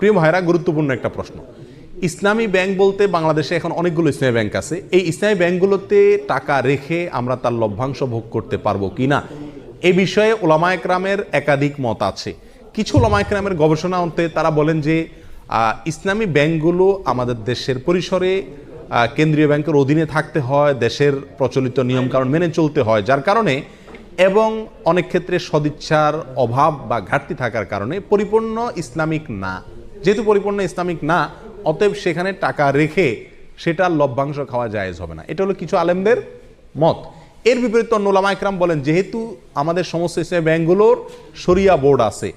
প্রিয় ভাইরা, গুরুত্বপূর্ণ একটা প্রশ্ন। ইসলামী ব্যাংক বলতে বাংলাদেশে এখন অনেকগুলো ইসলামী ব্যাংক আছে। এই ইসলামী ব্যাংকগুলোতে টাকা রেখে আমরা তার লভ্যাংশ ভোগ করতে পারবো কি না, এই বিষয়ে ওলামায়ে কেরামের একাধিক মত আছে। কিছু ওলামায়ে কেরামের গবেষণা অন্তে তারা বলেন যে ইসলামী ব্যাংকগুলো আমাদের দেশের পরিসরে কেন্দ্রীয় ব্যাংকের অধীনে থাকতে হয়, দেশের প্রচলিত নিয়মকানুন মেনে চলতে হয়, যার কারণে এবং অনেক ক্ষেত্রে সদিচ্ছার অভাব বা ঘাটতি থাকার কারণে পরিপূর্ণ ইসলামিক না। যেহেতু পরিপূর্ণ ইসলামিক না, অতএব সেখানে টাকা রেখে সেটার লভ্যাংশ খাওয়া জায়েজ হবে না। এটা হলো কিছু আলেমদের মত। এর বিপরীতে অন্য ওলামায়ে কেরাম বলেন, যেহেতু আমাদের সমস্ত ইসলামী ব্যাংকগুলোর শরিয়া বোর্ড আছে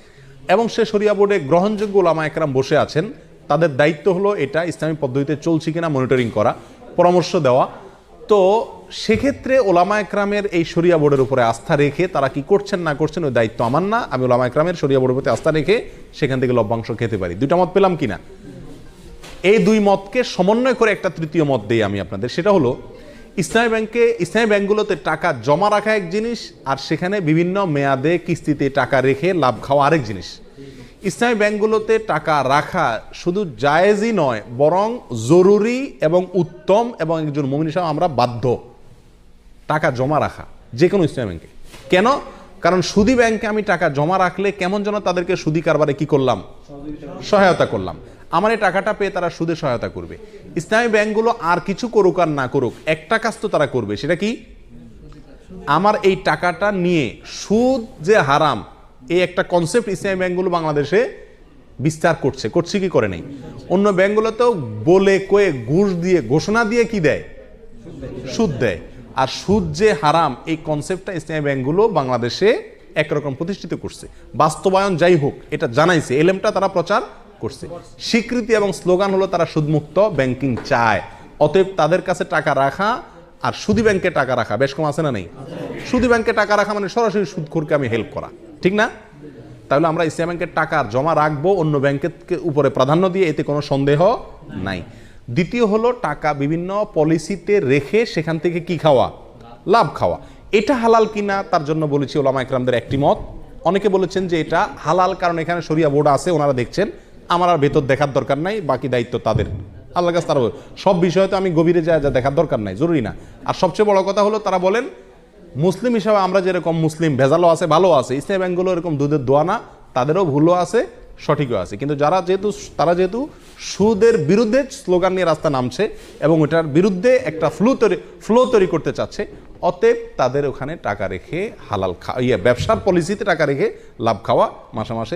এবং সে শরিয়া বোর্ডে গ্রহণযোগ্য ওলামায়ে কেরাম বসে আছেন, তাদের দায়িত্ব হলো এটা ইসলামী পদ্ধতিতে চলছে কিনা মনিটরিং করা, পরামর্শ দেওয়া। তো সেক্ষেত্রে ওলামায়ে কেরামের এই শরিয়া বোর্ডের উপরে আস্থা রেখে তারা কি করছেন না করছেন ওই দায়িত্ব আমার না। আমি ওলামায়ে কেরামের শরিয়া বোর্ডের প্রতি আস্থা রেখে সেখান থেকে লভ্যাংশ খেতে পারি। দুইটা মত পেলাম কিনা? এই দুই মতকে সমন্বয় করে একটা তৃতীয় মত দেই আমি আপনাদের। সেটা হলো ইসলামী ব্যাংকগুলোতে টাকা জমা রাখা এক জিনিস, আর সেখানে বিভিন্ন মেয়াদে কিস্তিতে টাকা রেখে লাভ খাওয়া আরেক জিনিস। ইসলামী ব্যাংকগুলোতে টাকা রাখা শুধু জায়েজই নয়, বরং জরুরি এবং উত্তম, এবং একজন মুমিন হিসেবে আমরা বাধ্য টাকা জমা রাখা যে কোনো ইসলামী ব্যাংকে। কেন? কারণ সুদী ব্যাংকে আমি টাকা জমা রাখলে কেমন যেন তাদেরকে সুদী কারবারে কি করলাম, সহায়তা করলাম। আমার এই টাকাটা পেয়ে তারা সুদে সহায়তা করবে। ইসলামী ব্যাংকগুলো আর কিছু করুক আর না করুক, একটা কাজ তো তারা করবে, সেটা কি? আমার এই টাকাটা নিয়ে সুদ যে হারাম, এই একটা কনসেপ্ট ইসলামী ব্যাংকগুলো বাংলাদেশে বিস্তার করছে কি করে নেই? অন্য ব্যাংকগুলোতেও বলে কয়ে ঘুষ দিয়ে ঘোষণা দিয়ে কি দেয়, সুদ দেয়। আর সুদ যে হারাম, এই কনসেপ্টটা ইসলামী ব্যাংকগুলো বাংলাদেশে একরকম প্রতিষ্ঠিত করছে। বাস্তবায়ন যাই হোক, এটা জানাইছে, এলেমটা তারা প্রচার করছে। স্বীকৃতি এবং স্লোগান হলো তারা সুদমুক্ত ব্যাংকিং চায়। অতএব তাদের কাছে টাকা রাখা আর সুদী ব্যাংকে টাকা রাখা বেশ কম আছে না নেই? সুদী ব্যাংকে টাকা রাখা মানে সরাসরি সুদখোরকে আমি হেল্প করা, ঠিক না? তাহলে আমরা ইসলামী ব্যাংকের টাকা জমা রাখবো অন্য ব্যাংকের উপরে প্রাধান্য দিয়ে, এতে কোনো সন্দেহ নাই। দ্বিতীয় হলো টাকা বিভিন্ন পলিসিতে রেখে সেখান থেকে কি খাওয়া, লাভ খাওয়া। এটা হালাল কিনা তার জন্য বলেছি ওলামায়ে কেরামদের একটি মত। অনেকে বলেছেন যে এটা হালাল, কারণ এখানে শরিয়া বোর্ড আছে, ওনারা দেখছেন, আমার আর ভেতর দেখার দরকার নাই, বাকি দায়িত্ব তাদের, আল্লাহর কাছে তারা সব বিষয়ে তো আমি গভীরে যা দেখার দরকার নাই, জরুরি না। আর সবচেয়ে বড় কথা হলো তারা বলেন মুসলিম হিসাবে আমরা যেরকম মুসলিম, ভেজালও আছে ভালো আছে, ইসলামী ব্যাংকগুলো এরকম দুধের দোয়া না, তাদেরও ভুলও আছে সঠিকও আছে। কিন্তু তারা যেহেতু সুদের বিরুদ্ধে স্লোগান নিয়ে রাস্তা নামছে এবং ওটার বিরুদ্ধে একটা ফ্লো তৈরি করতে চাচ্ছে, অতএব তাদের ওখানে টাকা রেখে হালাল ব্যবসার পলিসিতে টাকা রেখে লাভ খাওয়া মাসে মাসে